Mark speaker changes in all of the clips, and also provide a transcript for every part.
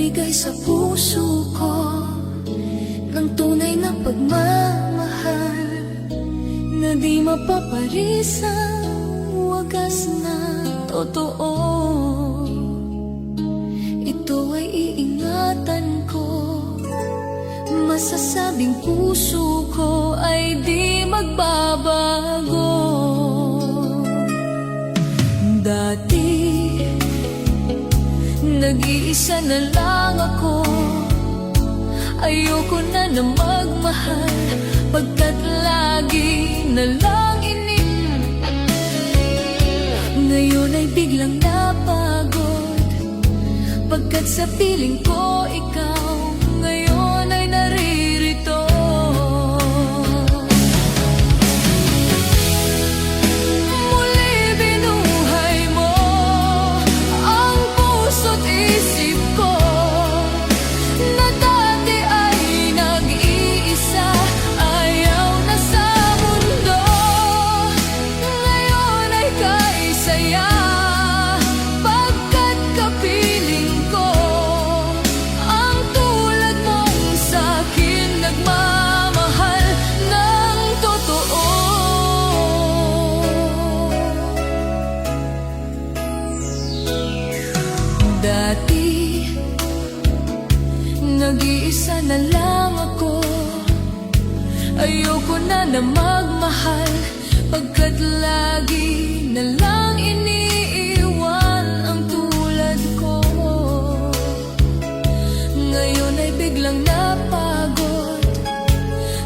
Speaker 1: nagbigay sa puso ko ng tunay na pagmamahal na di mapaparisang wagas na totoo. Ito ay iingatan ko, masasabing puso ko ay di magbabago. Dati nag-iisa na lang ako, ayoko na na magmahal, pagkat lagi na lang ngayon ay biglang napagod, pagkat sa piling ko ikaw ngayon ay naririto. Dati nag-iisa na lang ako, ayoko na na magmahal, pagkat lagi na lang iniiwan ang tulad ko. Ngayon ay biglang napagod,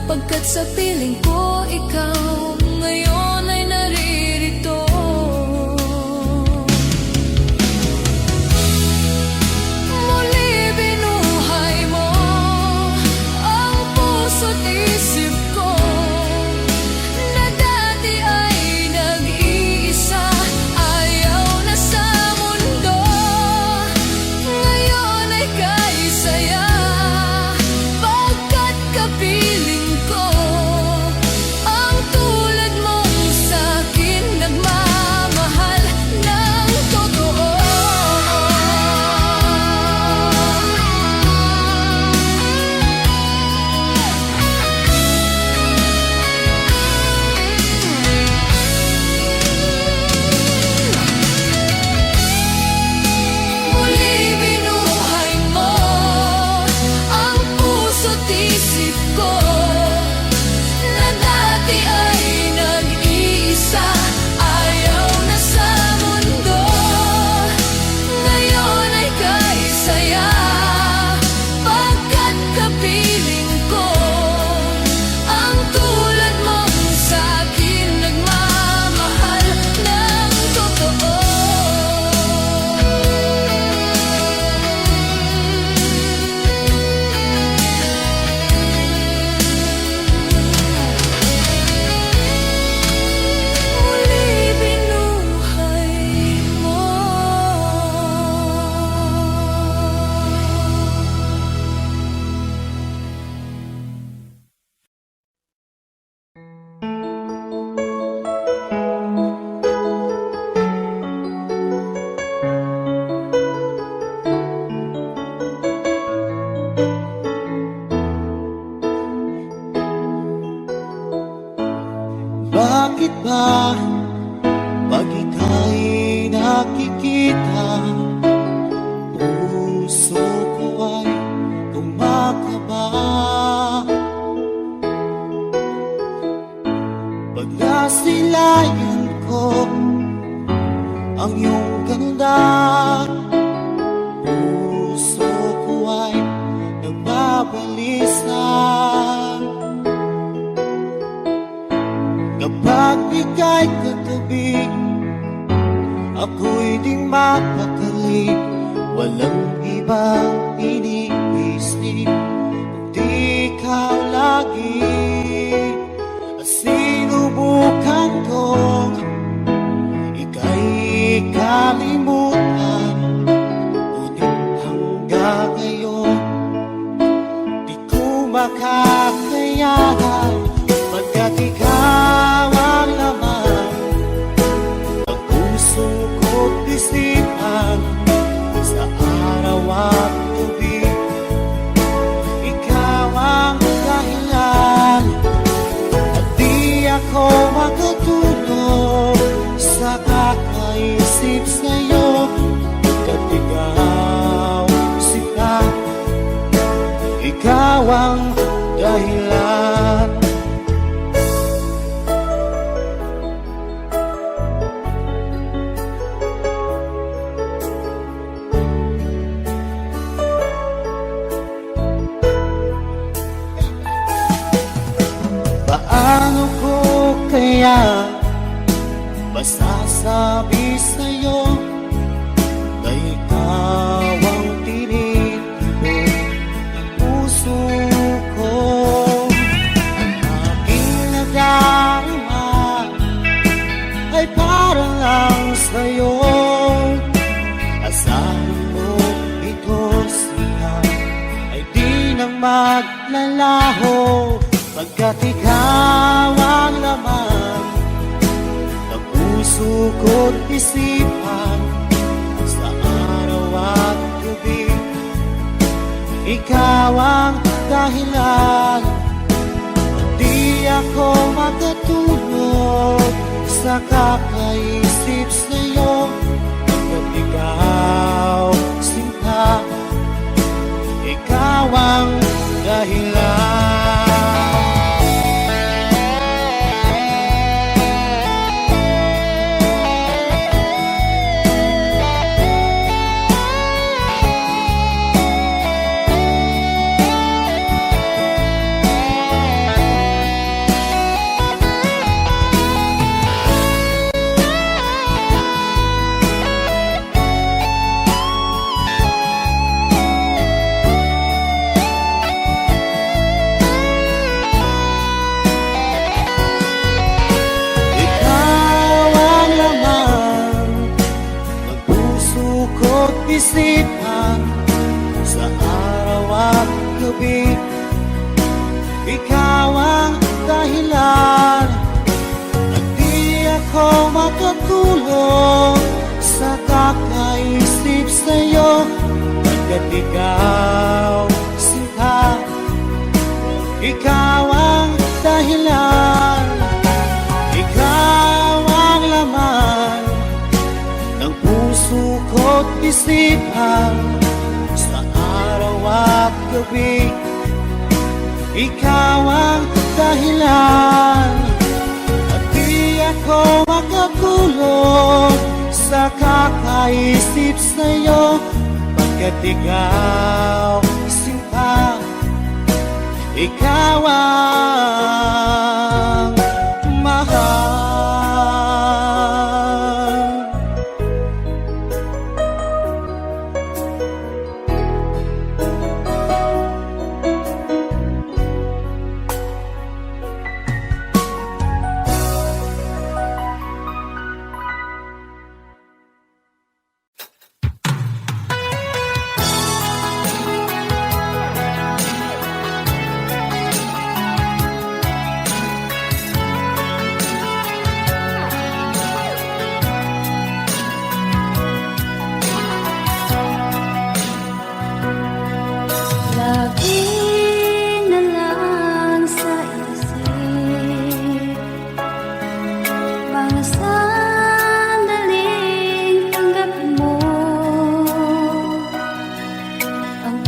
Speaker 1: pagkat sa piling ko ikaw ngayon ay naririto.
Speaker 2: Bakit ba pag ika'y nakikita, puso ko ay kumakaba? Pag nasilayan ko ang iyong ganda, puso ko ay nagbabalisa. Kapag ika'y katabi, ako'y di mapakali, walang ibang iniisip, kundi ikaw lagi. Sinubukan kong ika'y kalimutan, ngunit hanggang ngayon di ko makakayanan, pagkat ikaw ang laman ng puso ko't isipan sa araw at gabi. masasabi sa'yo na ikaw ang tinitibok ng puso ko. Ang aking nadarama ay para lang sa'yo. Asahan mo ito siya ay di nang maglalaho, pagkat ikaw ang laman ng puso ko't isipan sa araw at gabi. Ikaw ang dahilan, hindi ako makatulog sa kakaisip sa'yo. Pagkat ikaw, sinta, ikaw ang dahilan. Isipan sa araw at gabi. Ikaw ang dahilan, at di ako makatulog sa kakaisip sa'yo. Pagkat ikaw, sinta, ikaw ang dahilan, ikaw ang laman ng puso ko't isipan sa araw at gabi. Ikaw ang dahilan, at di ako makatulog sa kakaisip sa'yo. Pagkat ikaw, sinta, ikaw ang mahal.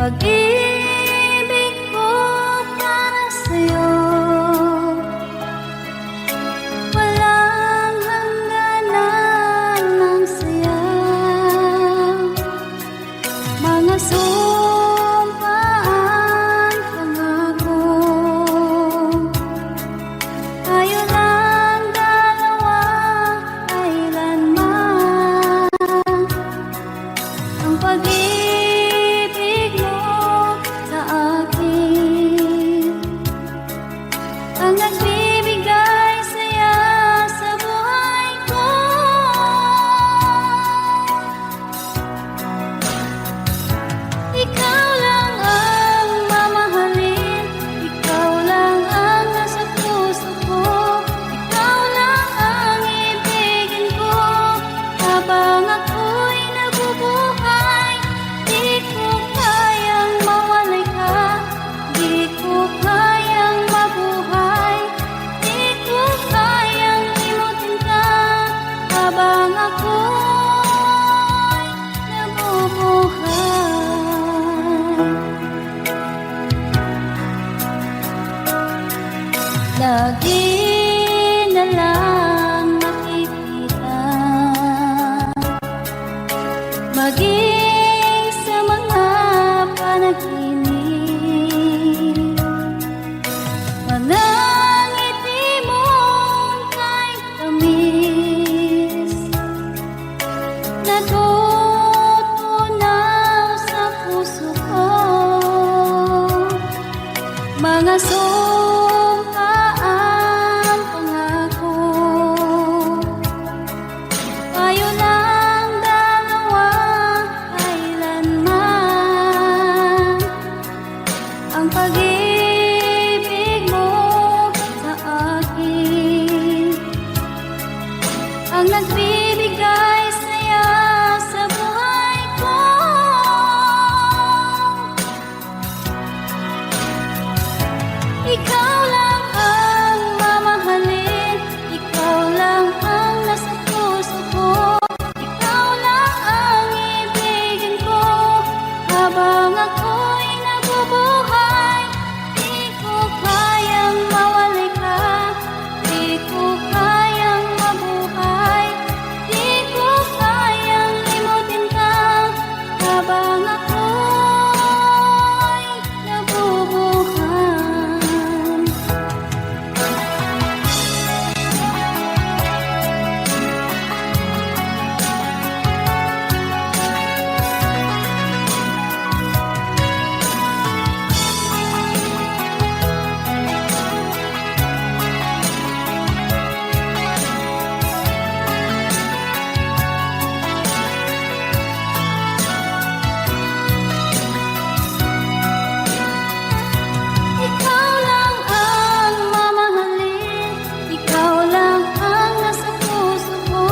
Speaker 1: Pag-ibig ko para sa'yo, walang hangganan ng saya. Mga sumpaan, pangako, tayo lang dalawa kailanman. Ang pag-ibig sa akin ang nagbibigay saya sa buhay ko. Ikaw lang ang mamahalin, ikaw lang ang nasa puso ko, ikaw lang ang ibigin ko habang ako'y nabubuhay. Di ko kayang mawalay ka, di ko kayang mabuhay, di ko kayang limutin ka habang ako'y nabubuhay. Lagi na lang makikita, maging sa mga panaginip, mga ngiti mong kahit tamis. ang nagbibigay saya sa buhay ko. Ikaw lang ang mamahalin, ikaw lang ang nasa puso ko, ikaw lang ang ibigin ko habang ako'y nabubuhay. Di ko kayang mawalay ka, di ko kayang mabuhay, di ko kayang limutin ka habang ako'y nabubuhay. Ikaw lang ang mamahalin, ikaw lang ang nasa puso ko,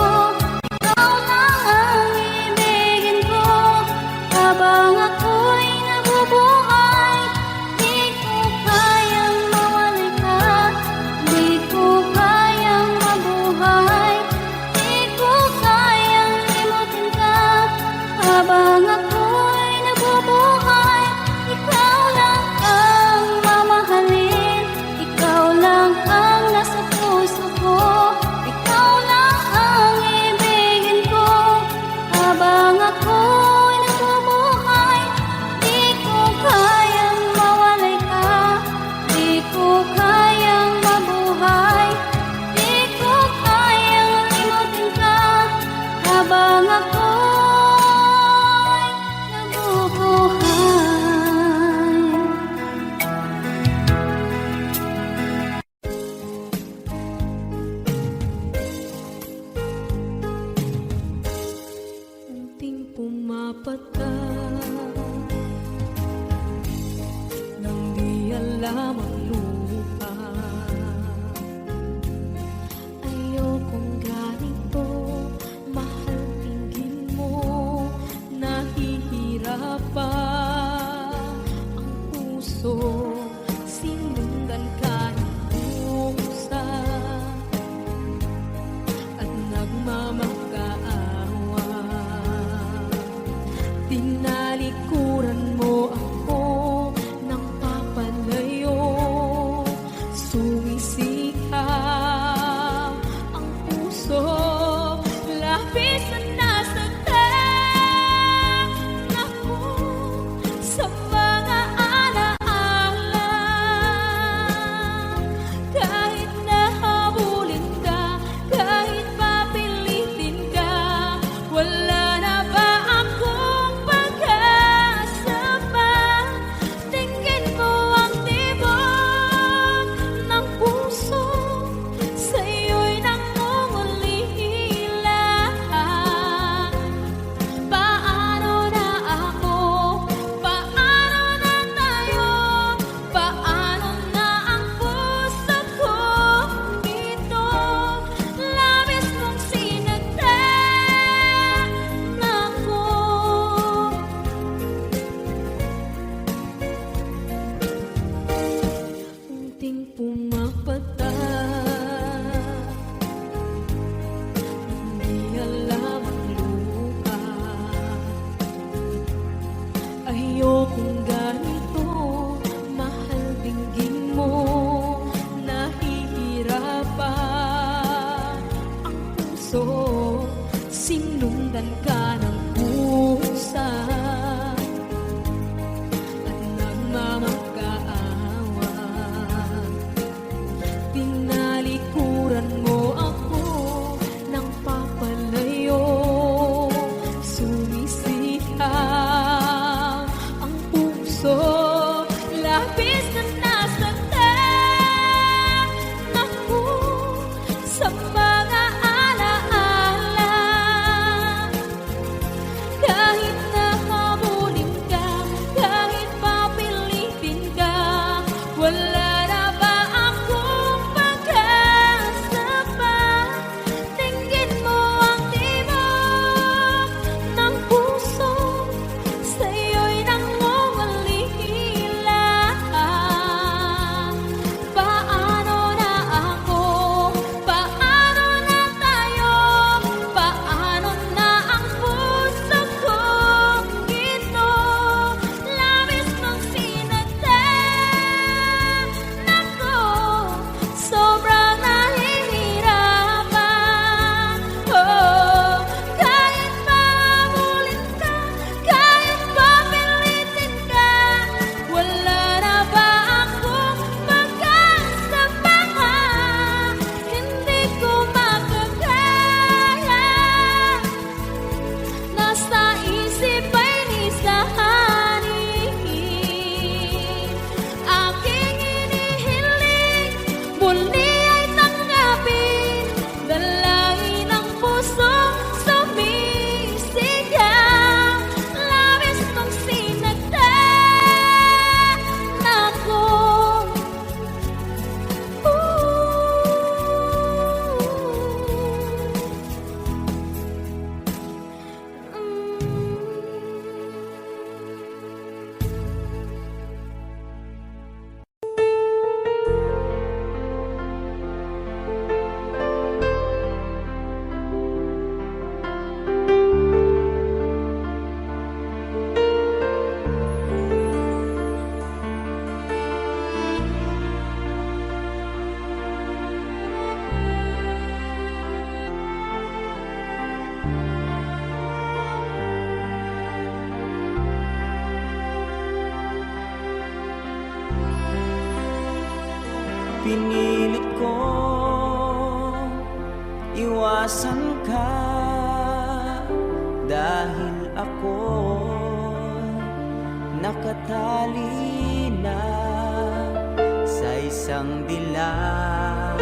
Speaker 1: ikaw lang ang ibigin ko habang ako'y nabubuhay. Di ko kayang mawalay ka, di ko kayang mabuhay, di ko kayang limutin ka habang ako'y nabubuhay. Ikaw lang ang mamahalin, ikaw lang ang nasa puso ko, ikaw lang ang ibigin ko habang ako'y nabubuhay. Di ko kayang mawalay ka, di ko kayang mabuhay, di ko kayang limutin ka habang ako'y nabubuhay. Unting pumapat ka nang di alam ang lupa. Ayokong ganito, mahal tingin mo, nahihirapan ang puso, sinundan ka ng pusa at nagmamakaawa. Tinalikuran mo ako ng papalayo, sumisikap ang puso, labis na nasaktan ako sa mga alaala. Kahit nahabulin ka, kahit papilitin ka, wala na ba akong pag-asa pa? Tingin mo ang tibok ng puso, sa'yo'y nangungulila. Paano na ako? Paano na tayo? Paano na ang puso ko dito? Labis mong sinagtan ako. Unting pumapata, hindi alam ang lupa. Ayokong ganito, mahal dinggin mo, nahihirapan ang puso, sinundan ka ng pusa at nagmamakaawa. Tinalikuran mo ako ng papalayo, sumisikap ang puso, labis na nasaktan ako sa mga alaala.
Speaker 3: Pinilit ko iwasan ka dahil ako nakatali na sa isang dilag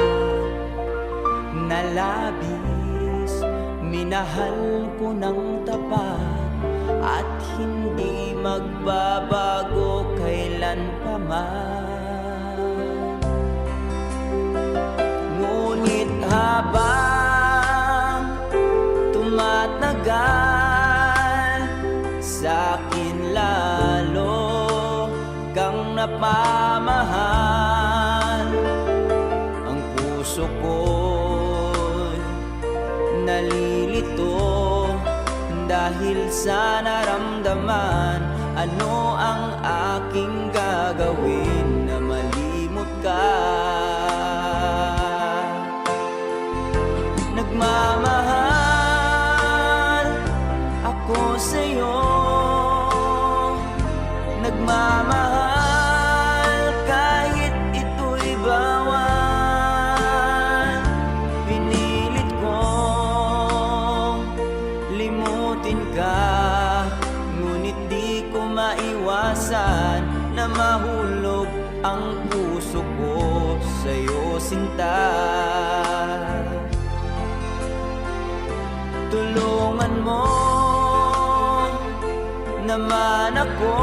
Speaker 3: na labis. Minahal ko ng tapat at hindi magbabago kailan pa man. Ngunit habang tumatagal, sa'kin lalo kang napamahal. Ang puso ko'y nalilito dahil sa naramdaman. Ano ang aking gagawin na malimot ka? Nagmamahal ako sa'yo, nagmamahal kahit ito'y bawal. Pinilit kong limutin ka, ngunit di ko maiwasan na mahulog ang puso ko sa'yo, sinta. Tulungan mo naman ako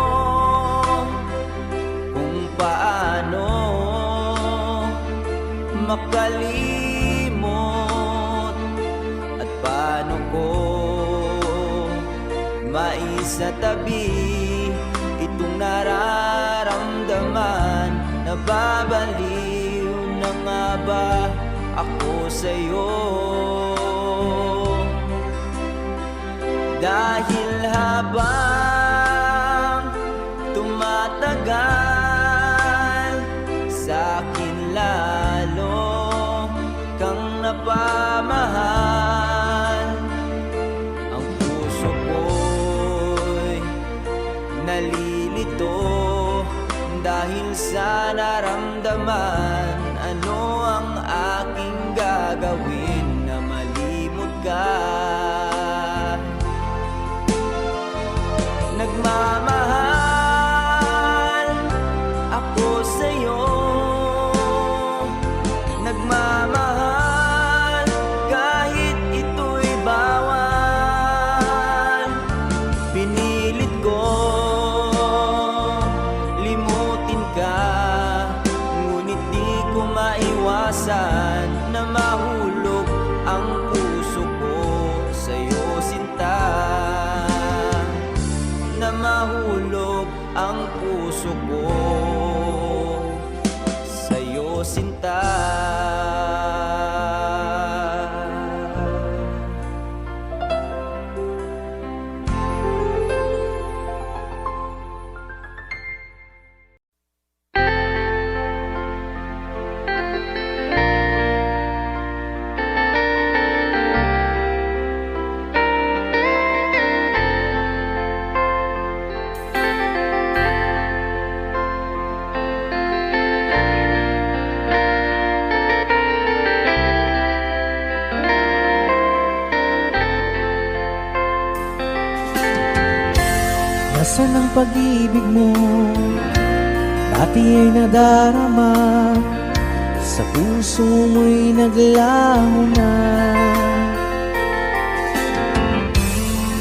Speaker 3: kung paano makalimot at paano ko maisatabi itong nararamdaman. Nababaliw na nga ba ako sa'yo? Dahil habang tumatagal, sa'kin lalo kang napamahal. Ang puso ko'y nalilito dahil sa naramdaman. Ano ang aking gagawin na malimot ka? Nagmamahal ako sa'yo, nagmamahal kahit ito'y bawal. Pinilit ko limutin ka, ngunit di ko maiwasan na mahulog ang puso ko sa'yo, sinta. Na mahulog ang puso ko sa'yo, sinta.
Speaker 2: Nasaan ang pag-ibig mo? Dati ay nadarama, sa puso mo'y naglaho na.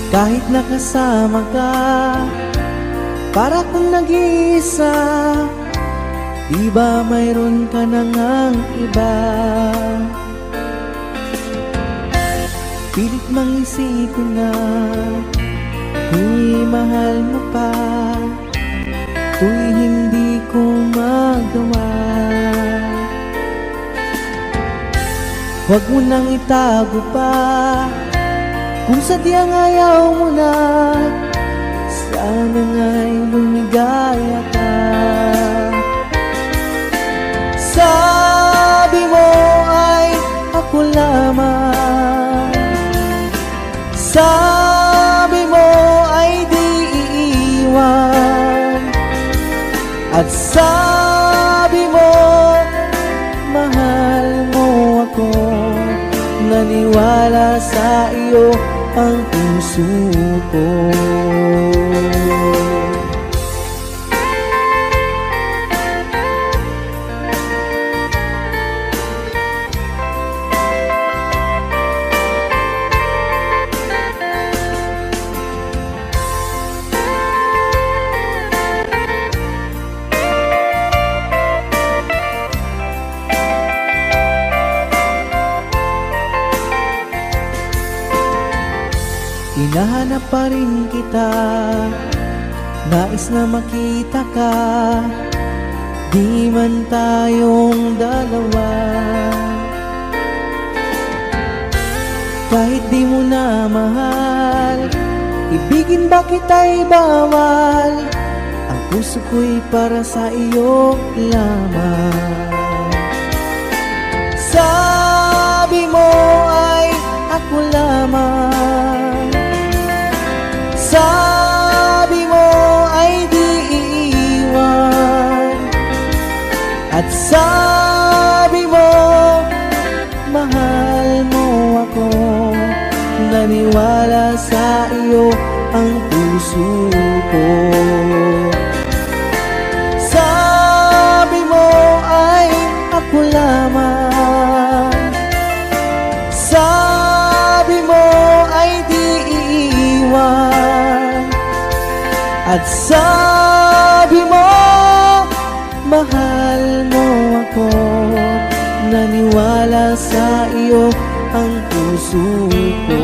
Speaker 2: Kahit nakasama ka, para kung nag-iisa, di ba mayroon ka na ngang iba? Pilit mang isipin na di mahal mo pa, to'y hindi ko magawa. Huwag mo nang itago pa, kung sadyang ayaw mo na, sana nga'y lumigaya ka. Sabi mo ay ako lamang, sabi mo ay di iiwan, at sabi mo naniwala sa iyo ang puso ko. Hinahanap pa rin kita, nais na makita ka, di man tayong dalawa. Kahit di mo na mahal, ibigin ba kita'y bawal? Ang puso ko'y para sa iyo lamang. Sabi mo ay ako lamang, sabi mo ay di iiwan, at sabi mo mahal mo ako. Naniwala sa iyo ang puso ko. Sabi mo ay ako lamang, sabi mo ay di iiwan, at sabi mo mahal mo ako. Naniwala sa iyo ang puso ko.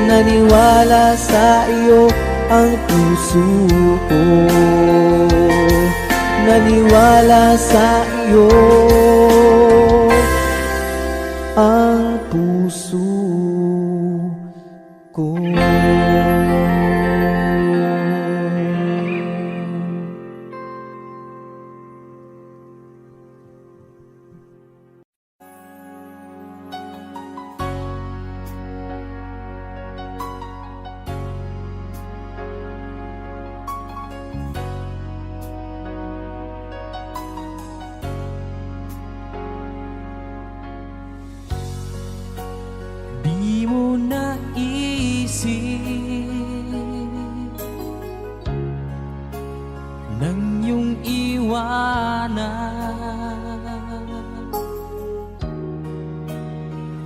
Speaker 2: Naniwala sa iyo ang puso ko. Naniwala sa iyo ang puso ko. Di mo naisip nang iyong iwanan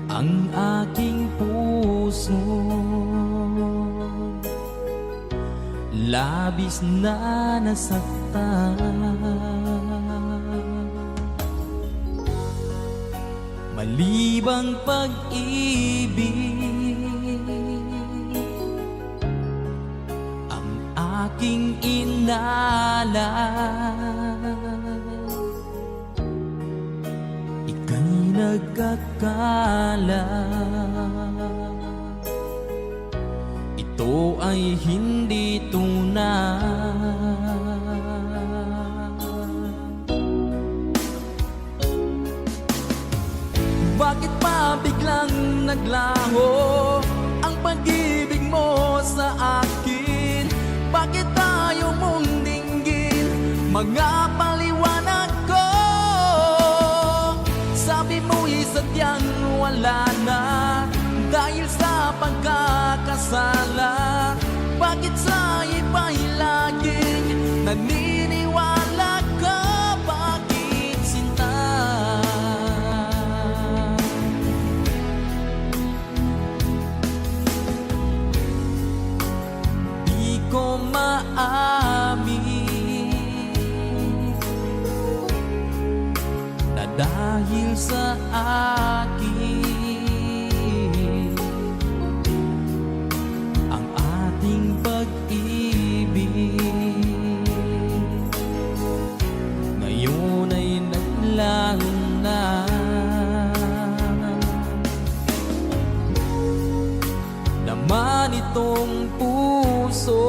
Speaker 2: ang aking puso, labis na nasaktan. Malibang pag-ibig ang aking inalan, ika'y nagkakala. Ito ay hindi tunay. Bakit pa biglang naglaho ang pag-ibig mo sa akin? Bakit tayo mong dinggin mga paliwanag ko? Sabi mo'y sadyang wala na dahil sa pagkakasala. Bakit sa iba'y laging naniniwala ka? Bakit sinta? Di ko maamin na dahil sa akin ang ating pag-ibig ngayon ay naglaho na. Naman itong puso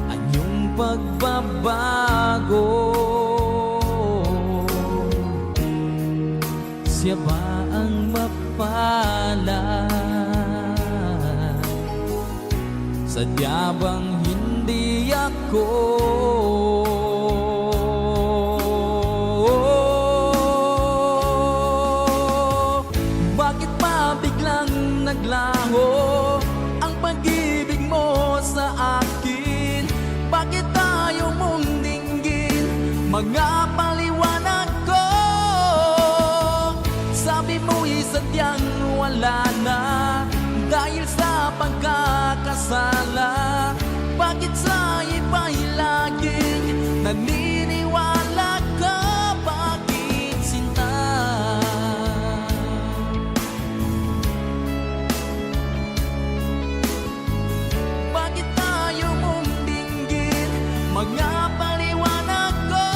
Speaker 2: anyong pagbabago, siya ba ang mapalad? Sadya bang hindi ako?
Speaker 3: wala na dahil sa pagkakasala. Bakit sa iba'y laging naniniwala ka? Bakit sinta? Bakit tayo mong dinggin? Mga paliwanag ko.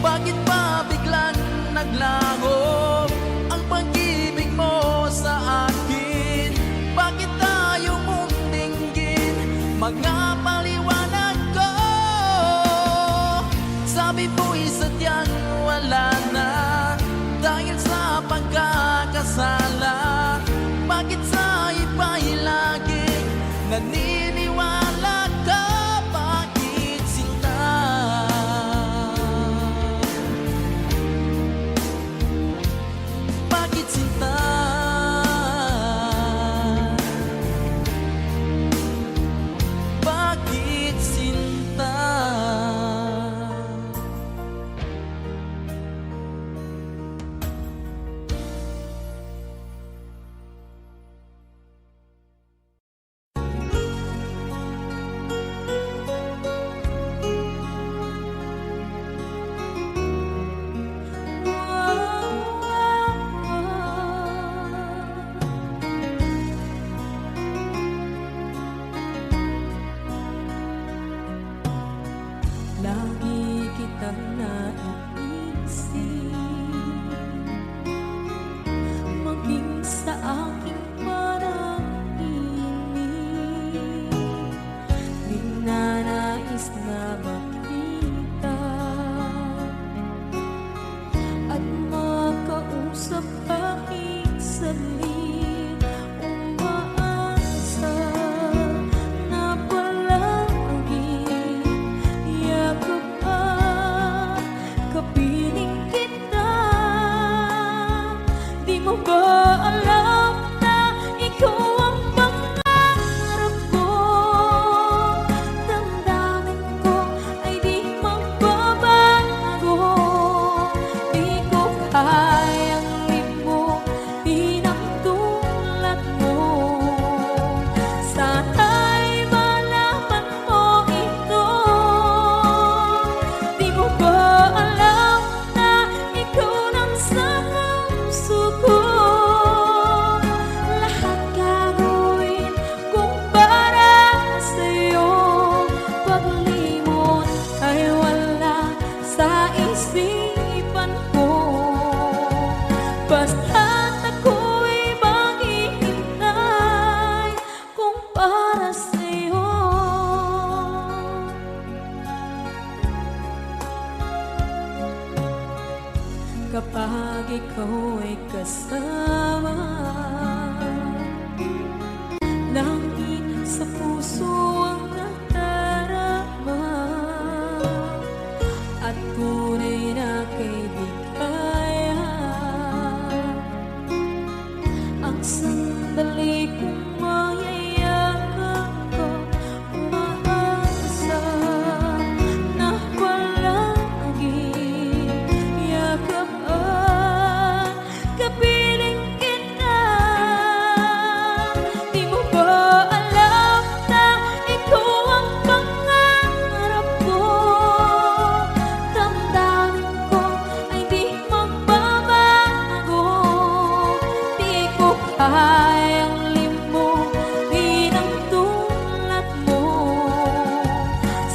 Speaker 3: Bakit ba biglang naglaho ang pag-ibig mo sa akin? Bakit tayo mong dinggin? Mga paliwanag ko. Sabi mo'y sadyang wala na dahil sa pagkakasala. Bakit sa iba'y laging naniniwala ka? Bakit sinta? Bakit sinta? Bakit sinta?
Speaker 1: Lagi kitang naiisip, maging sa aking parang inig. Ninanais na makita at makausap kahit saglit. Umaasa na palagi yakap at kapiling kita. Di mo ba alam na ikaw ang pangarap ko? Damdamin ko ay di magbabago. Di ko kayang limutin ang tulad mo. Sana'y malaman mo ito. Di mo ba alam na ikaw lang sa puso ko? Lahat gagawin kung para sa'yo. Paglimot ay wala sa isipan ko. Basta't ako'y maghihintay kung para sa'yo. Kapag ikaw ay kasama, langit sa puso ang nadarama at tunay na kaibigan. Ang sandali kong mayayakap ko, umaasa na palagi yakap at kapiling kita. Di mo ba alam na ikaw ang pangarap ko? Damdamin ko ay di magbabago. Di ko kayang limutin ang tulad mo.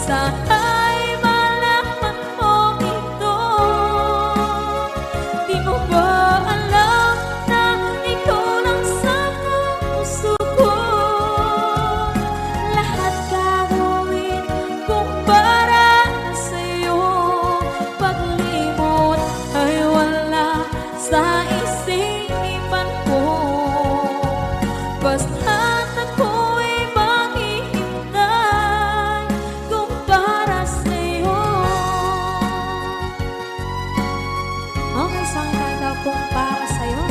Speaker 1: Sana'y malaman mo ito. Di mo ba alam na ikaw lang sa puso ko? Lahat gagawin kung para sa'yo. Paglimot ay wala sa isipan ko. Basta't ako'y maghihintay kung para sa'yo. Okay, saan ka kung para sa'yo?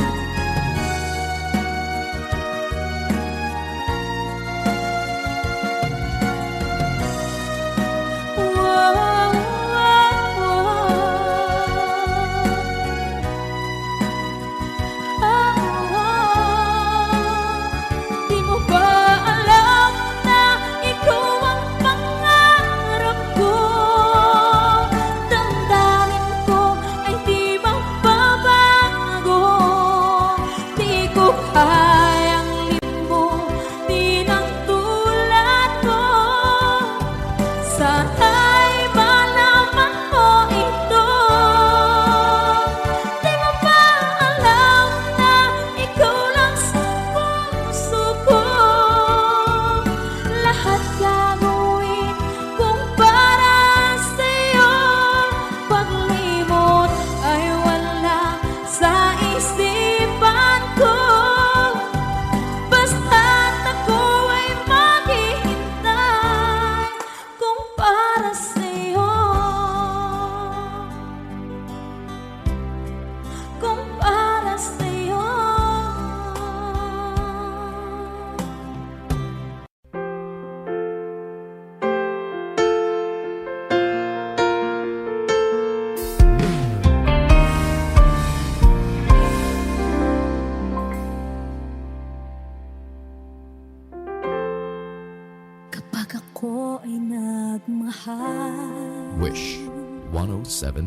Speaker 1: Wow, wow, wow.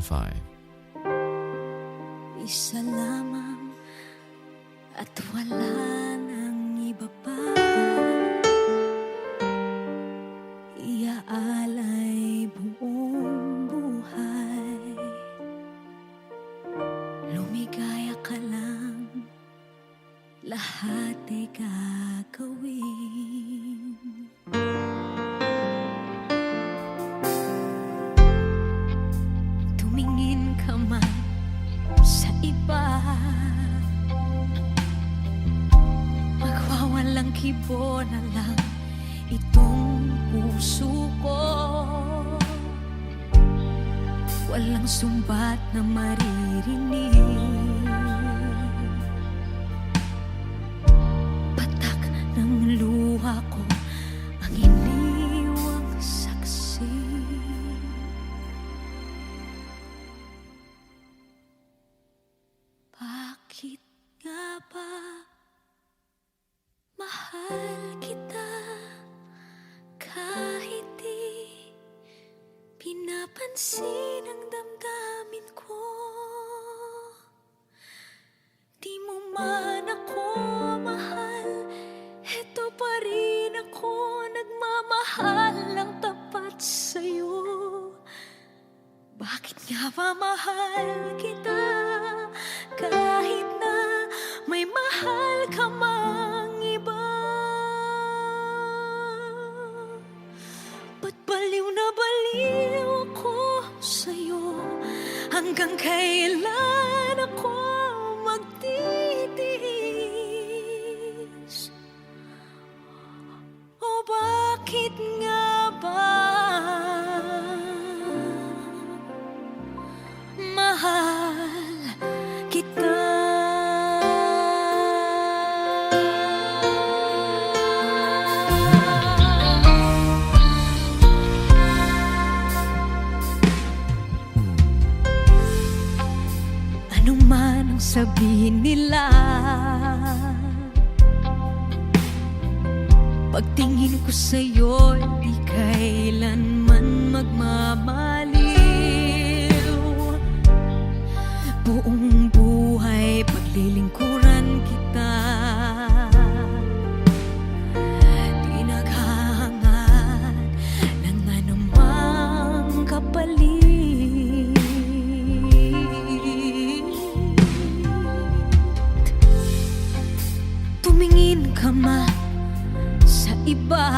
Speaker 4: 2005.
Speaker 1: Isa lamang at wala nang iba pa. Iaalay buong buhay. Lumigaya ka lang, lahat ay gagawin. Tumingin ka man sa iba, magwawalang kibo na lang itong puso ko. Walang sumbat na maririnig, patak ng luha ko ang iniwang saksi. Bakit nga ba mahal kita kahit di pinapansin ang damdamin ko? Di mo man ako mahal, eto pa rin ako nagmamahal ng tapat sa'yo. Bakit nga ba mahal kita kahit na may mahal ka mang iba? Ba't baliw na baliw ako sa'yo? Hanggang kailan ako magtitiis? O bakit nga ba mahal kita? Ano man ang sabihin nila, pagtingin ko sa'yo, di kailanman magmamaliw. Buong buhay paglilingkuran kita, di naghahangad ng anumang kapalit. Tumingin ka man sa iba,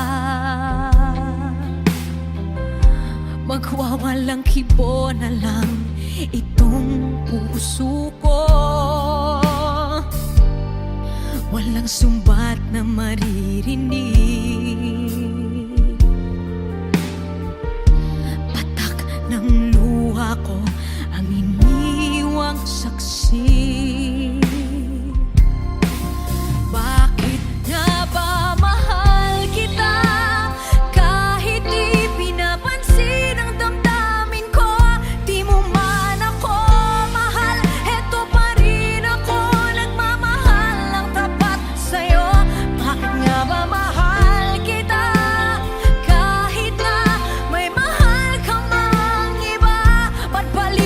Speaker 1: magwawalang kibo na lang itong puso ko. Walang sumbat na maririnig, patak ng luha ko ang iniwang saksi. Bakit nga ba mahal kita kahit di pinapansin ang damdamin ko? Di mo man ako mahal, eto pa rin ako nagmamahal ng tapat sa'yo. Bakit nga ba mahal kita kahit na may mahal ka mang iba? Ba't baliw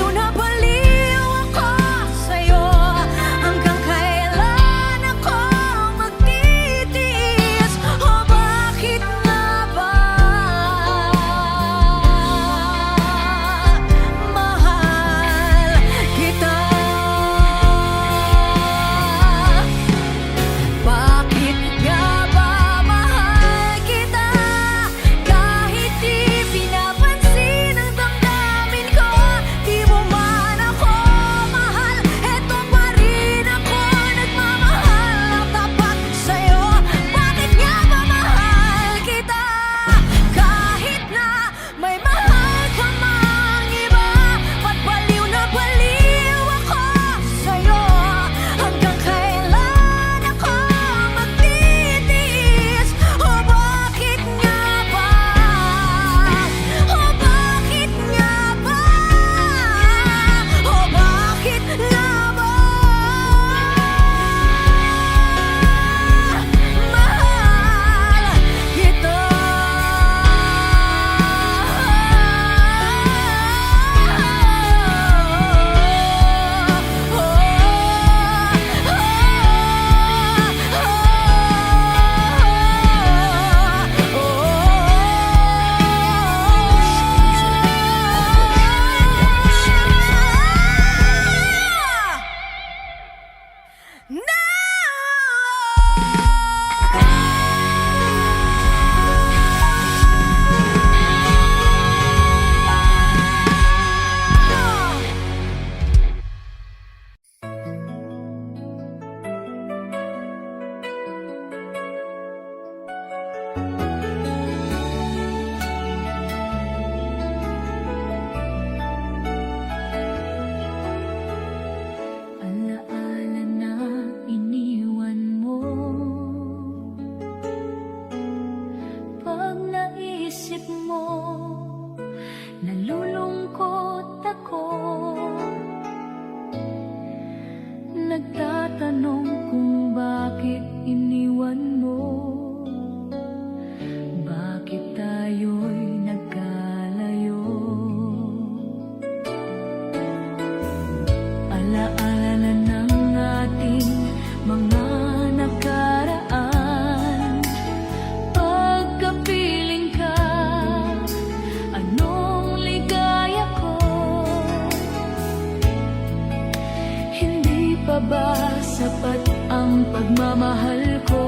Speaker 1: pa ba sapat ang pagmamahal ko?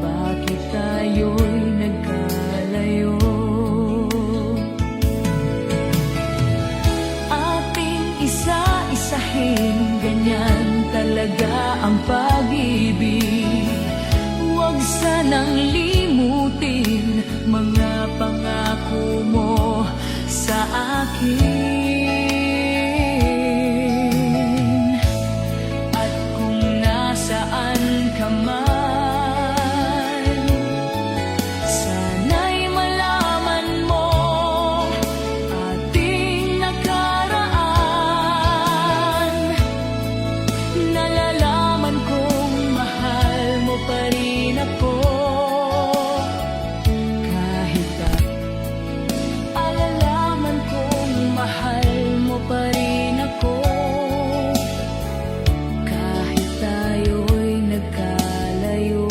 Speaker 1: Bakit tayo'y nagkalayo? Ating isa-isahin, ganyan talaga ang pag-ibig. Huwag sanang limutin mga pangako mo sa akin. At kung nasaan ka man, sana'y malaman mo ating nakaraan. Nalalaman kong mahal mo pa rin ako, kahit alalaman kong mahal mo pa rin ako, kahit tayo'y nagkalayo.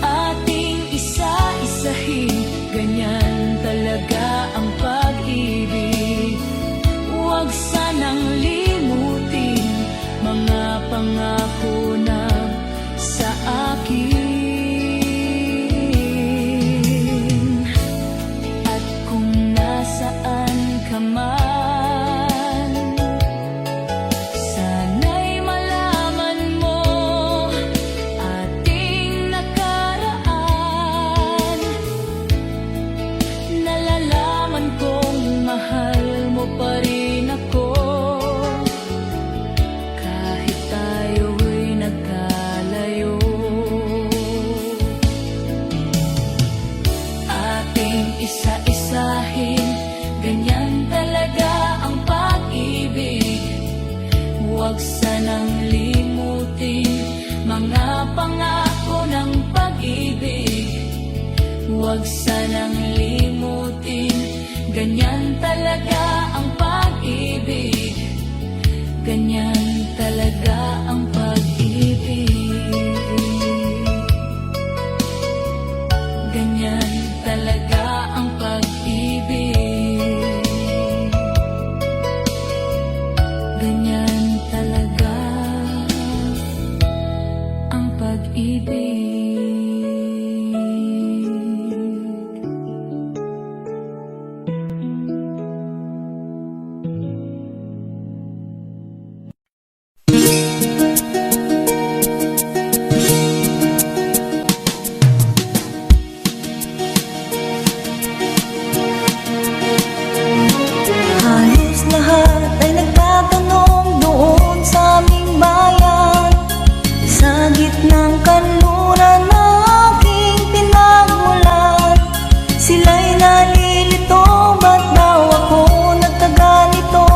Speaker 1: Ating isa-isahin, ganyan talaga ang pag-ibig. Huwag sanang limutin mga pangako na sa akin. At kung nasaan ka man, sana'y malaman mo ating nakaraan. Nalalaman kong mahal mo pa rin ako, kahit tayo'y nagkalayo. Ating isa-isahin, ganyan talaga ang pag-ibig. Huwag sanang limutin mga pangako ng pag-ibig. Huwag sanang limutin, ganyan talaga ang pag-ibig. Ganyan talaga ang pag-ibig. Ganyan talaga ang pag-ibig. Ganyan talaga ang pag-ibig.
Speaker 4: Halos lahat ay nagtatanong doon sa aming bayan, sa gitnang kanluran na aking pinagmulan. Sila'y nalilito, ba't daw ako nagkaganito?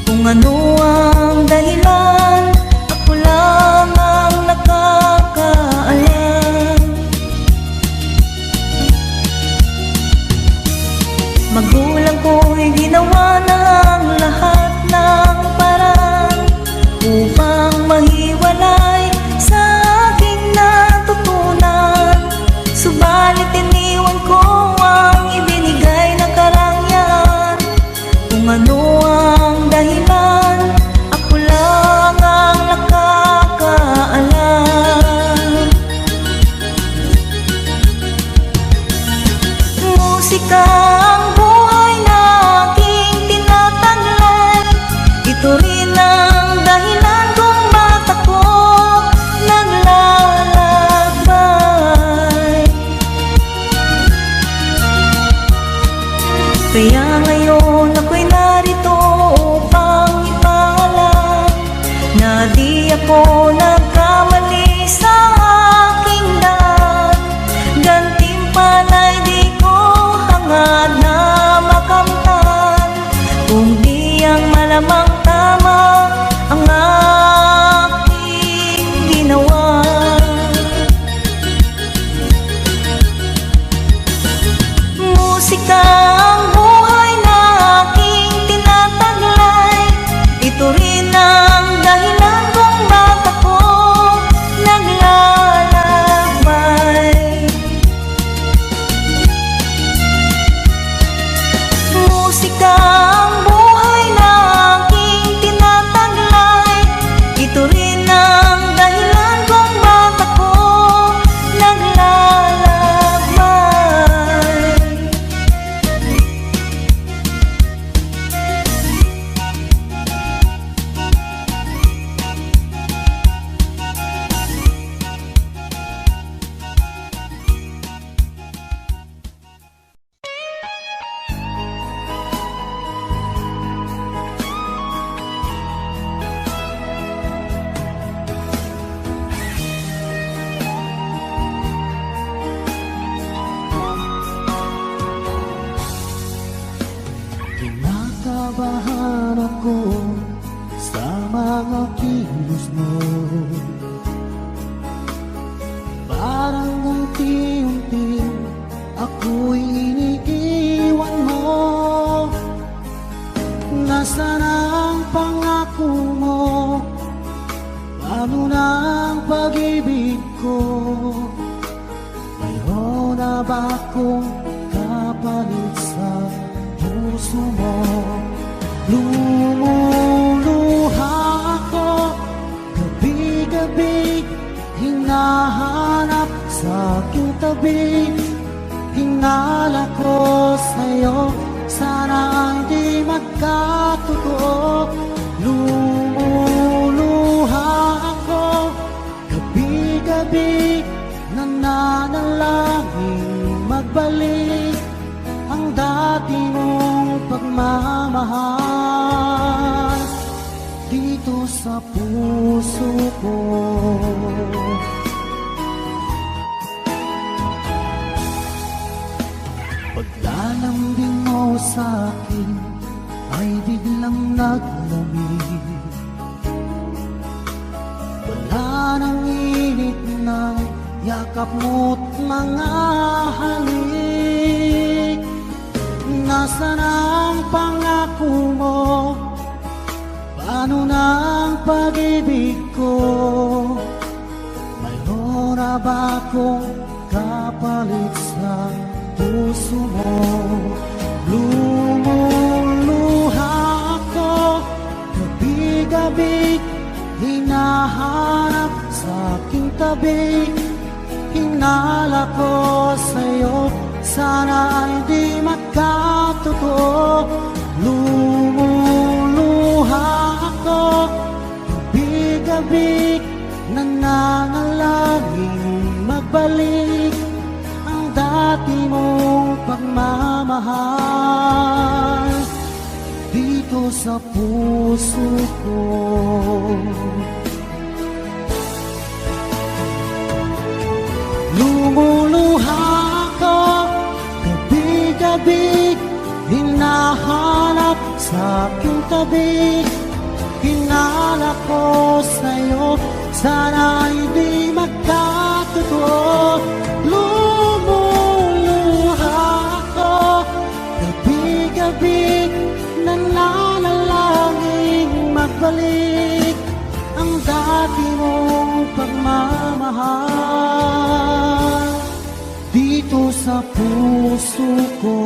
Speaker 4: Kung ano ang dahilan, ako lang ang nakakaalam. Magulang ko'y ginawa na ang lahat ng paraan upang mahiwalay sa aking natutunan. Subalit iniwan ko ang ibinigay na karangyaan. Kung ano ang dahilan, ako lang ang nakakaalam. Musika ang buhay na aking tinataglay. Ito rin ang dahilan kung ba't ako naglalakbay. Kaya ngayon ako'y narito upang ipaalam na di ako nagkamali sa aking daan. Gantimpala'y di ko hangad na makamtan, kung di ang malamang tama ang aking ginawa. Musika ang buhay na aking tinataglay. Ito rin ang dahilan kung ba't ako naglalakbay. Musika
Speaker 2: Kinabahan ako sa mga kilos mo. Parang unti-unti ako'y iniiwan mo. Nasaan ang pangako mo? Paano na ang pag-ibig ko? Mayroon na ba akong kapalit sa puso mo? Lumuluha ako gabi-gabi, hinahanap sa aking tabi. Hinala ko sa'yo, sana hindi magkatotoo. Lumuluha ako gabi-gabi, nananalangin magbalik ang dati mong pagmamahal dito sa puso ko. Paglalambing mo sa'kin ay biglang naglamig. Wala nang init ng yakap mo't mga halik. Nasaan ang pangako mo? Paano na ang pag-ibig ko? Mayroon na ba akong kapalit sa puso mo? Lumuluha ako gabi-gabi, hinahanap sa aking tabi. Hinala ko sa'yo, sana hindi magkatotoo. Lumuluha ako gabi-gabi, nananalangin magbalik ang dati mong pagmamahal dito sa puso ko. Lumuluha ako gabi-gabi, hinahanap sa aking tabi. Hinala ko sa'yo, sana hindi magkatotoo. Lumuluha ako gabi-gabi, nananalangin magbalik ang dati mong pagmamahal dito sa puso ko.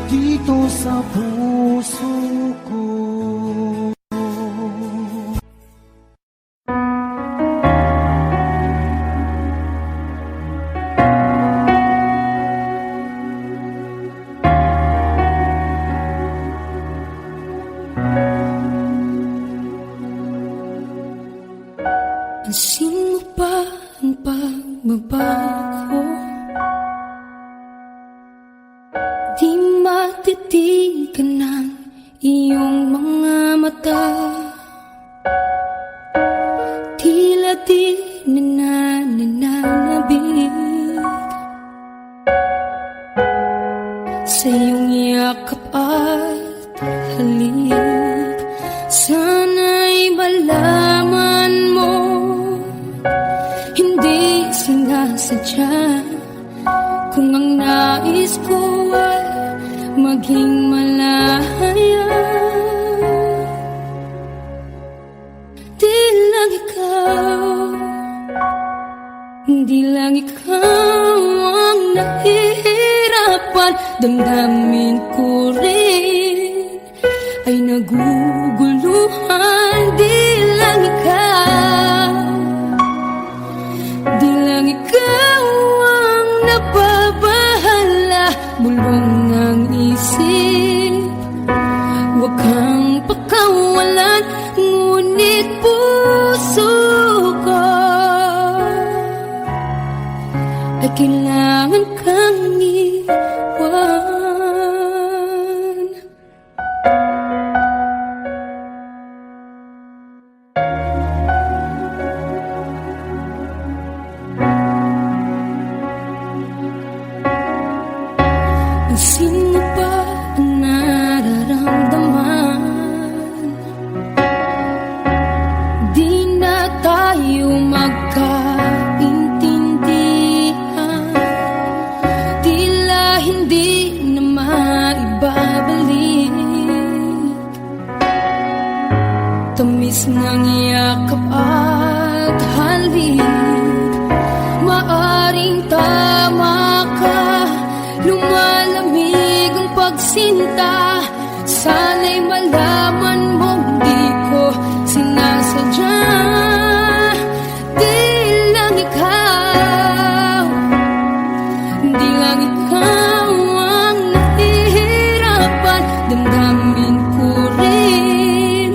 Speaker 2: Dito sa puso ko.
Speaker 1: Pansin mo ba ang pagbabago? Di matitigan ng iyong mga mata. Tila di nananabig sa iyong yakap at halik. Sana'y malaman mo, hindi sinasadya kung ang nais ko ay maging malaya. Di lang ikaw, di lang ikaw ang nahihirapan. Damdamin ko rin ay naguguluhan. Di lang ikaw, di lang ikaw ang nababahala. Bulong ng isip, huwag kang pakawalan, ngunit puso ko ay kailangan kang iwan. ng yakap at halik. Maaring tama ka, lumalamig ang pagsinta. Sana'y malaman mong di ko sinasadya. Di lang ikaw, di lang ikaw ang nahihirapan. Damdamin ko rin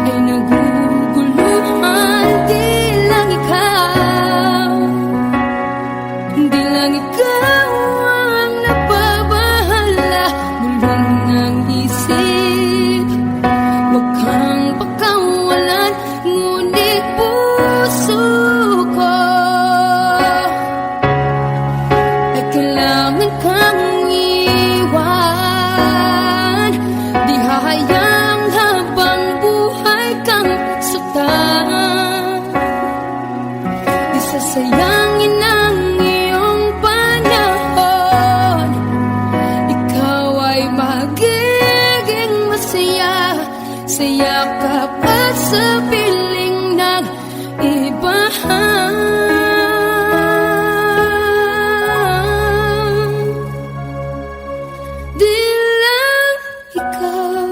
Speaker 1: ay naguguluhan. Di lang ikaw, di lang ikaw ang nababahala. Bulong ng isip, huwag kang pagkawalan. Ngunit puso ko ay kailangan kang iwan. Di hahayang habang buhay kang saktan. Di sasayangin ang iyong panahon. Ikaw ay magiging masaya sa yakap at sa piling ng iba. Di lang ikaw,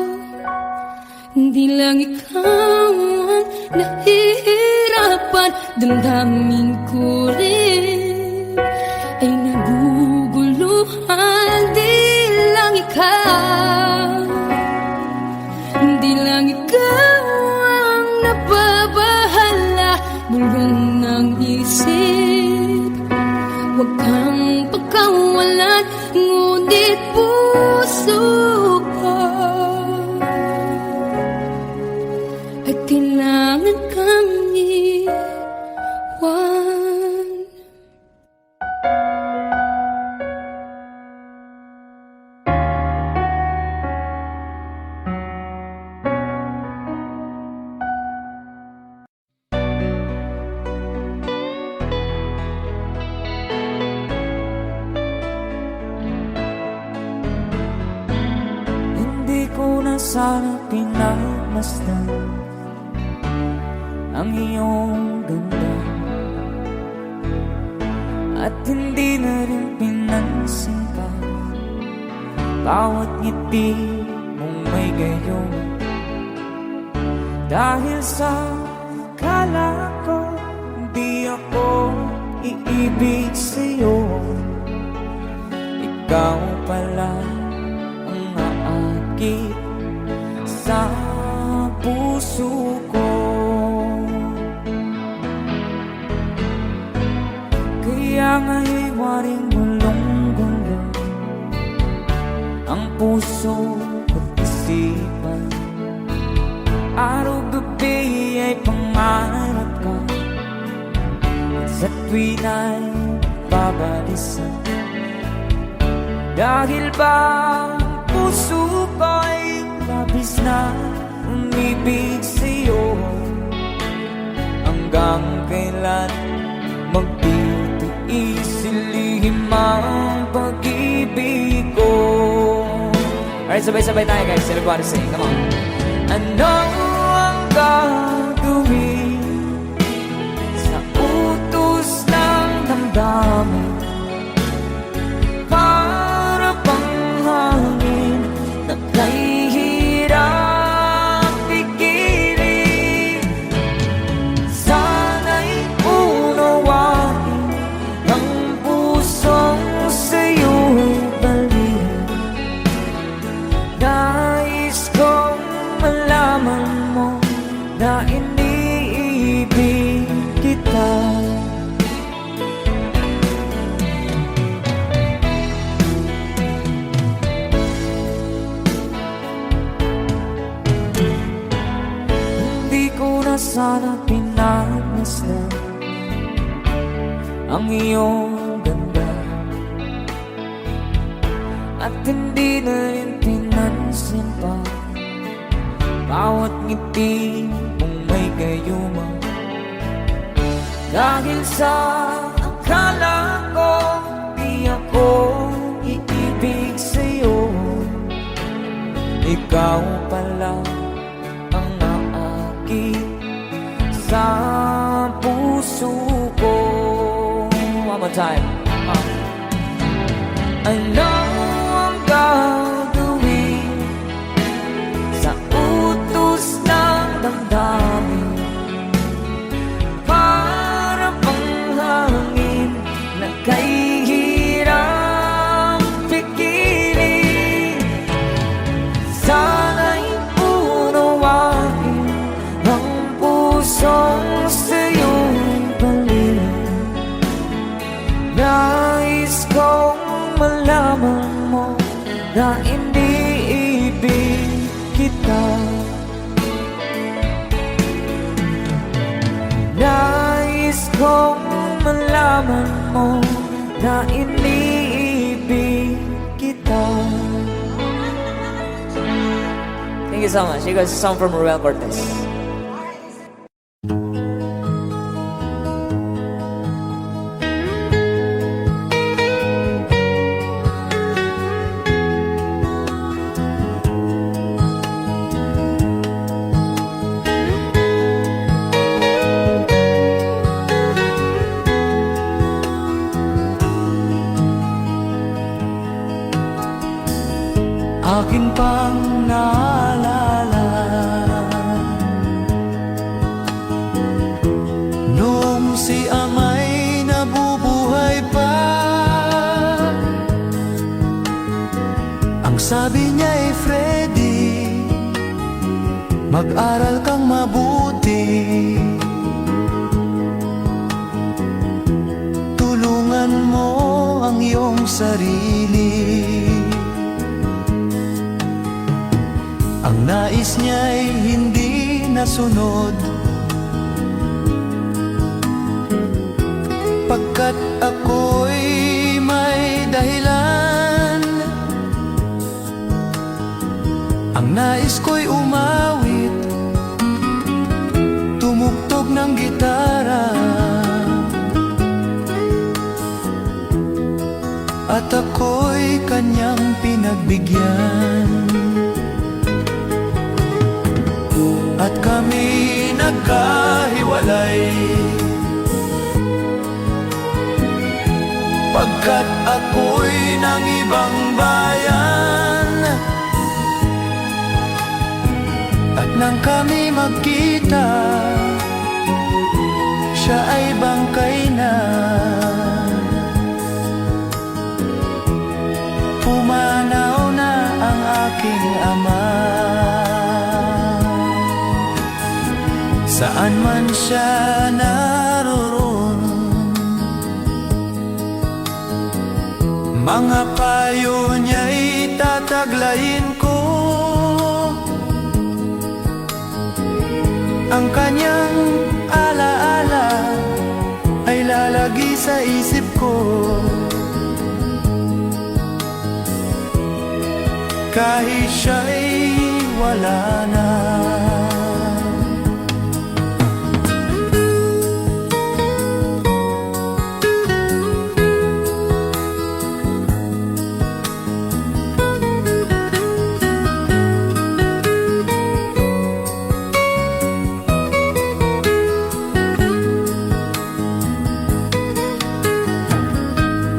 Speaker 1: di lang ikaw ang nahihirapan. Damdamin ko rin ay naguguluhan. Di lang ikaw, di lang ikaw ang nababahala. Bulong ng isip, huwag kang pagkawalan. Ngunit puso ko ay kailangan kang iwan.
Speaker 3: Hindi ko na sana pinagmasdan ang iyong ganda, at hindi na rin pinansin pa bawat ngiti mong may gayon. Dahil sa kala ko di ako iibig sa'yo, ikaw pala ang aakit sa puso ko. Kaya nga'y waring gulong-gulo ang puso at isipan. Araw-gabi ay pangarap ka, at sa tuwin ay babalisan. Dahil ba ang puso ko'y labis na umibig sa'yo, hanggang kailan magtitiis ilihim ang pag-ibig ko. Alright, sabay-sabay tayo guys. Everybody sing, come on. Ano ang gagawin sa utos ng damdamin? Para bang hangin na kahihirap pigilan. Sana'y unawain ang pusong sa'yo'y balik. Nais kong malaman mo na iniibig kita. Hindi ko na sana pinagmasdan ang iyong ganda, at hindi na rin pinansin pa bawat ngiti mong may gayuma. Dahil sa akala ko di ako iibig sa'yo, ikaw pala ang aakit Ano ang gagawin sa utos ng damdamin? Para bang hangin na kay hirang pigilin. Sana'y unawain ang pusong sa'yo'y balik. Nais kong malaman mo na iniibig kita. Nais kong malaman mo na iniibig kita. Thank you so much. You guys, a song from Ruel Cortez.
Speaker 2: Akin pang naalala noong si ama'y nabubuhay pa. Ang sabi niya ay Freddy, mag-aral kang mabuti, tulungan mo ang iyong sarili. Ang nais niya'y hindi nasunod, pagkat ako'y may dahilan. Ang nais ko'y umawit, tumugtog ng gitara, at ako'y kanyang pinagbigyan. At kami nagkahiwalay, pagkat ako'y ng ibang bayan. At nang kami magkita, siya ay bangkay na. Pumanaw na ang aking ama. Saan man siya naroon, mga payo niya'y tataglayin ko. Ang kanyang alaala ay lalagi sa isip ko, kahit siya'y wala na.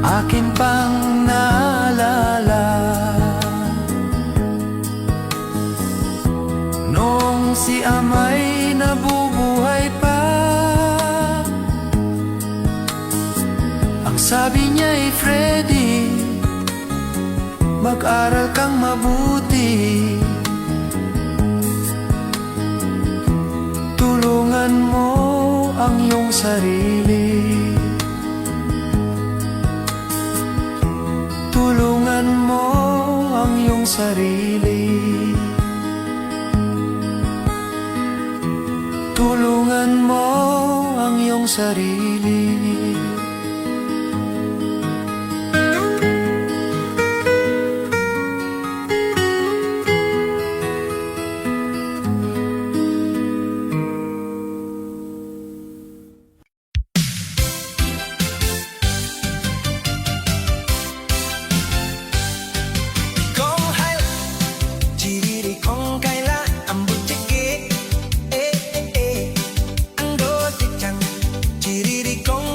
Speaker 2: Akin pang naalala noong si ama'y nabubuhay pa. Ang sabi niya'y Freddy, mag-aral kang mabuti, tulungan mo ang iyong sarili. Tulungan mo ang iyong sarili. Tulungan mo ang iyong sarili.
Speaker 5: Chiriri con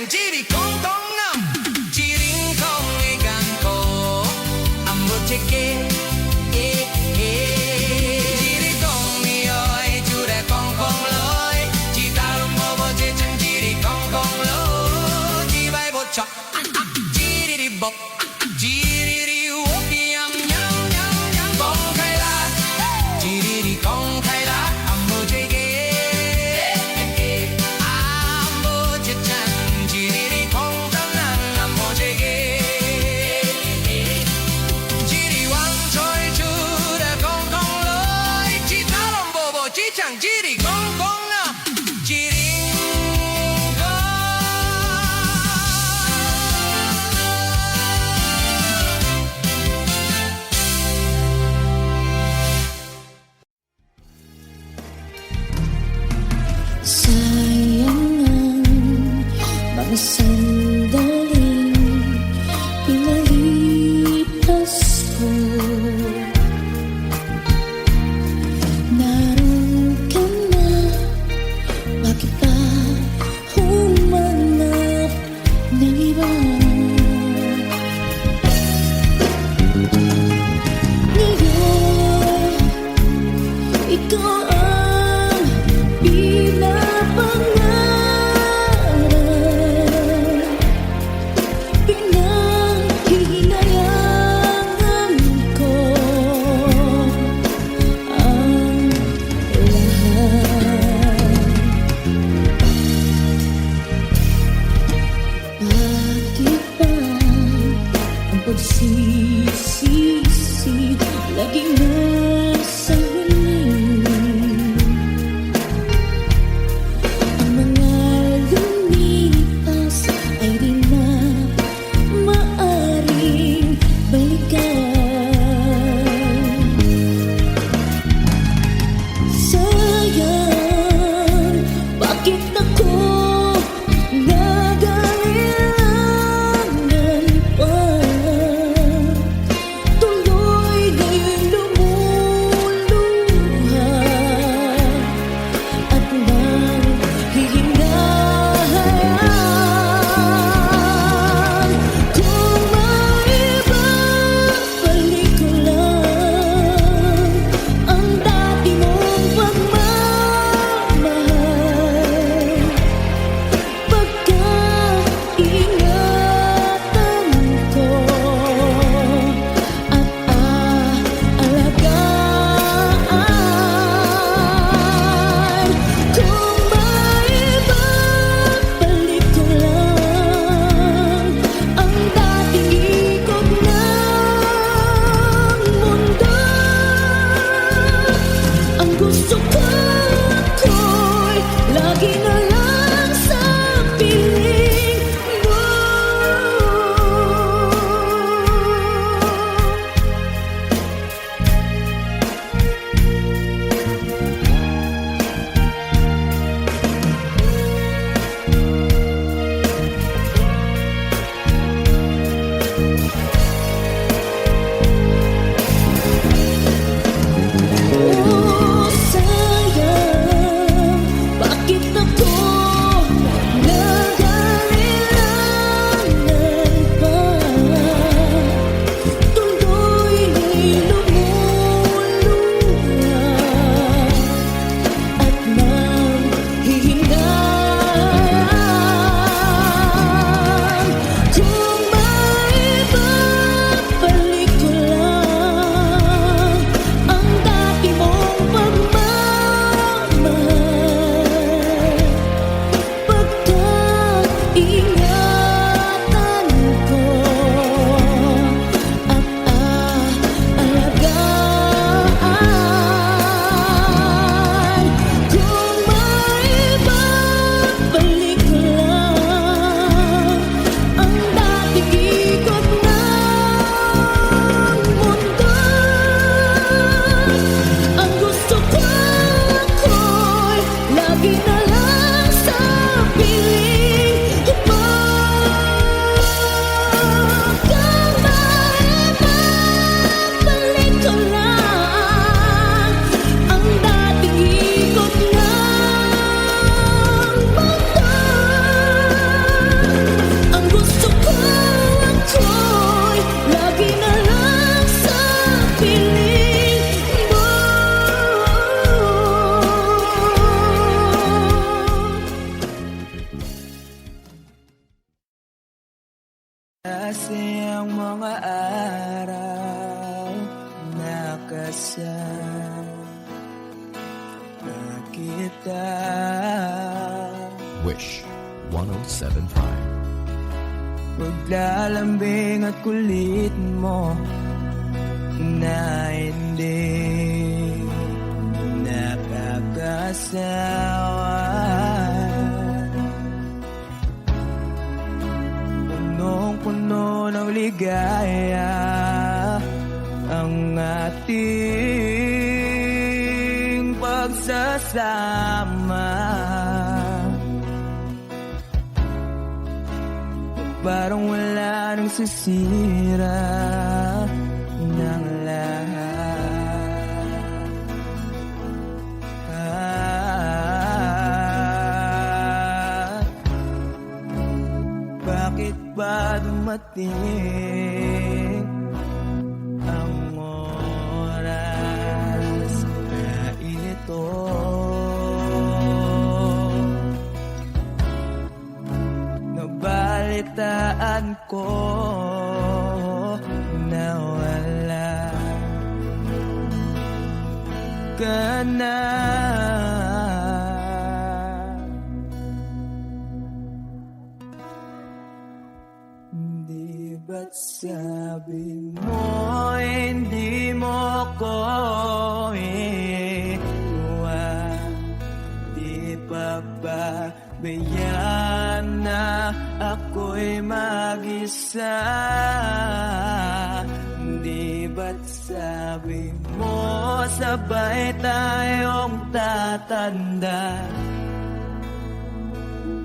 Speaker 3: 지리 콩콩남 지링콩 애간코 안부치게 지리콩미어이 주레 콩콩로이 지다름 모버지 짱 지리 콩콩로 지발 보쳐 지리리복 지리리 오기양양양양 콩카이라 지리리 콩카이라 안무지게 안무지짱 지리리 콩떡난 안무지게 지리왕철 주레 콩콩로이 지다름 보보 지짱 지리 콩콩나 지링콩
Speaker 1: Sayang ang mga sandaling pinalipas ko. Naroon ka na, bakit pa humanap ng iba? Ngayon, ikaw ang pinapangarap, pinanghihinayangan ko ang lahat. Bakit ba ang pagsisisi laging nasa huli? Ang mga lumipas ay di na maaring balikan. Sayang, bakit ako nag-aalangan pa? Tuloy ngayong lumuluha at nanghihingahan. Kung maibabalik ko lang ang dati mong pagmamahal, pagkaingatan ko at aalagaan. Kung maibabalik ko lang ang dating ikot ng mundo, ang gusto ko'y lagi na lang sa piling mo. Oh, sayang
Speaker 5: kasama kita.
Speaker 6: Wish 1075.
Speaker 5: Paglalambing at kulit mo na hindi nakakasawa. Punong-puno ng ligaya ang ating pagsasama. Parang wala nang sisira ng lahat. Bakit ba dumating ang oras na ito? Nabalitaan ko na wala ka na. Di ba't sabi mo hindi mo ko iwan? Di pa ba bayaan na ako'y mag-isa? Di ba't sabi mo sabay tayong tatanda?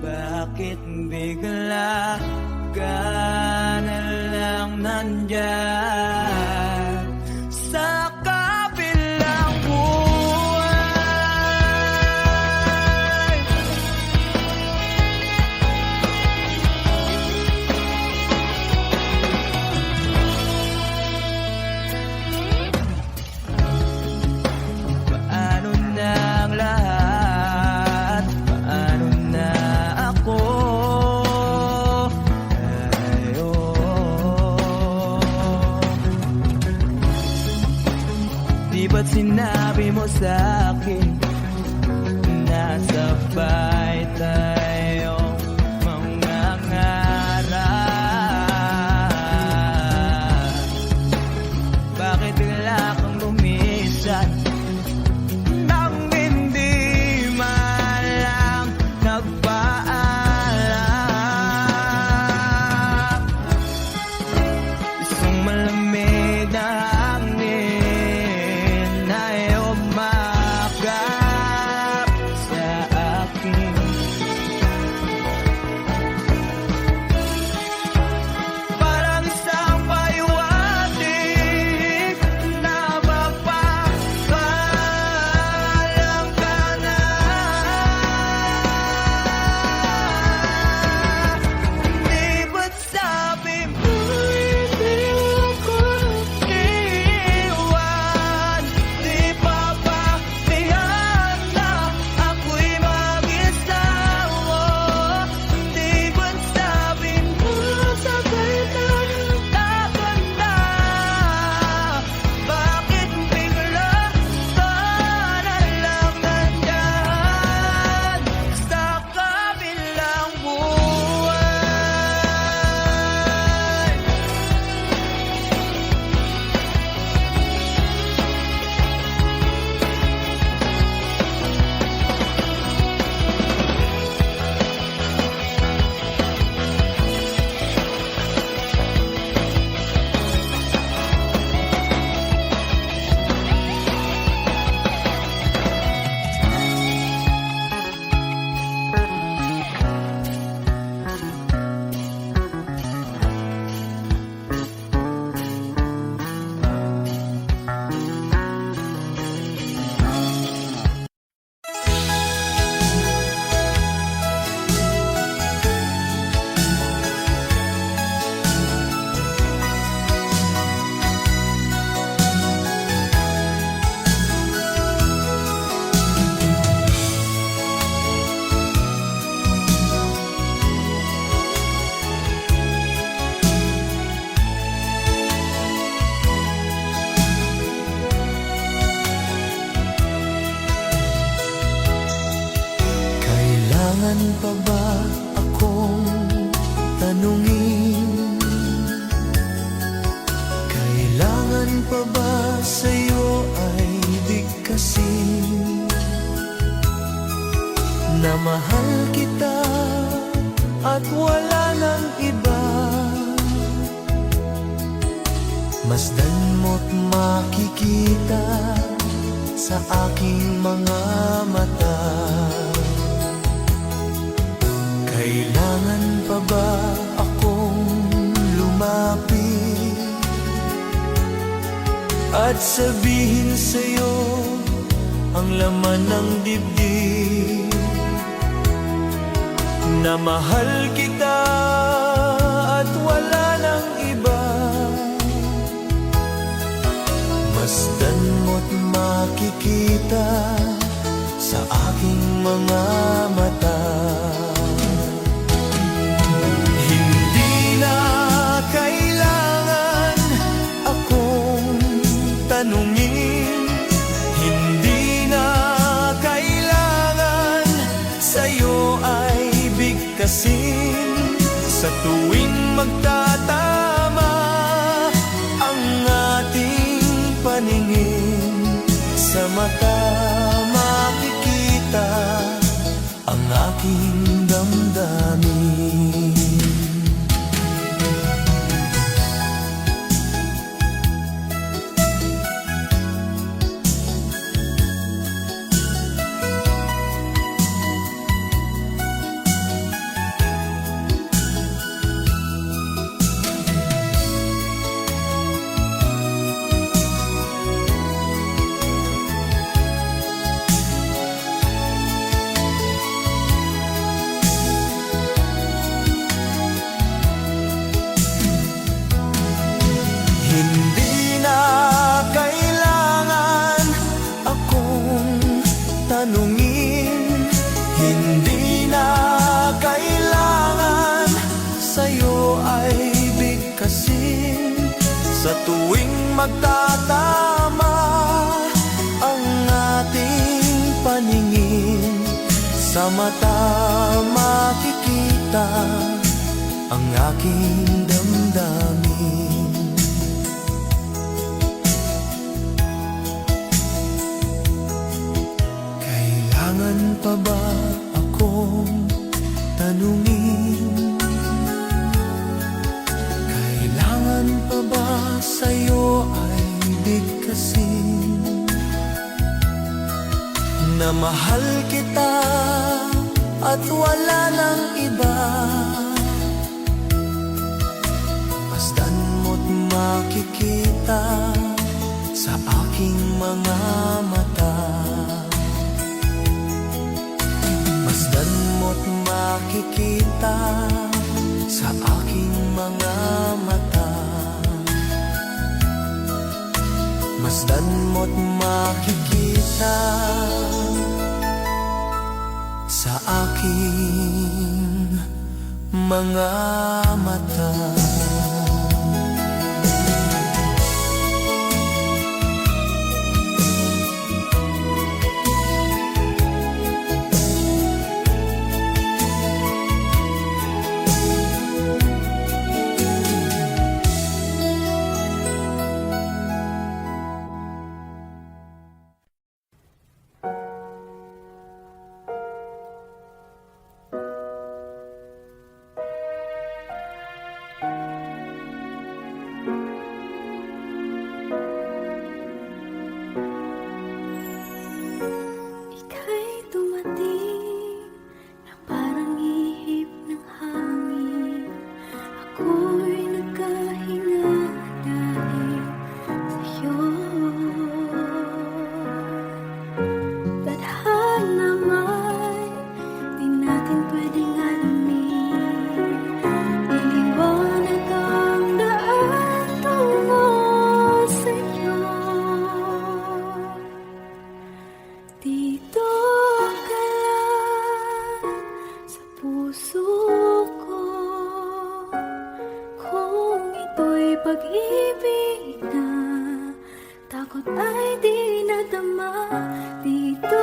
Speaker 5: Bakit bigla ka na lang nandyan sa kabilang buhay? Paano na ang lahat? Paano na ako? Di ba't sinabi mo sa'kin na sabay tayong mangangarap? Bakit bigla kang lumisan nang hindi man lang nagpaalam? Isang malamig na hangin ay umakap sa aking pa ba akong tanungin? Kailangan pa ba sa'yo ay bigkasin na mahal kita at wala nang iba? Masdan mo't makikita sa aking mga mata. Kailangan pa ba akong lumapit at sabihin sa'yo ang laman ng dibdib na mahal kita at wala nang iba? Masdan mo't makikita sa aking mga mata. Hindi na kailangan akong tanungin, hindi na kailangan sa'yo ay bigkasin. Sa tuwing magtatama ang ating paningin, sa mata makikita ang aking damdamin. Hindi na kailangan akong tanungin, hindi na kailangan sa'yo ay bigkasin. Sa tuwing magtatama ang ating paningin, sa mata makikita ang aking damdamin. Kailangan pa ba akong tanungin? Kailangan pa ba sa'yo ay bigkasin na mahal kita at wala nang iba? Masdan mo't makikita sa aking mga mata. Masdan mo't makikita sa aking mga mata. Masdan mo't makikita sa aking mga mata.
Speaker 1: Ika'y dumating na parang ihip ng hangin. Ako'y nagkahinga dahil sa'yo. Tadhana may di natin pwedeng alamin. Iliwanag ang daan tungo sa'yo. Dito ka lang sa puso ko. Kung ito'y pag-ibig na takot ay di nadama. Dito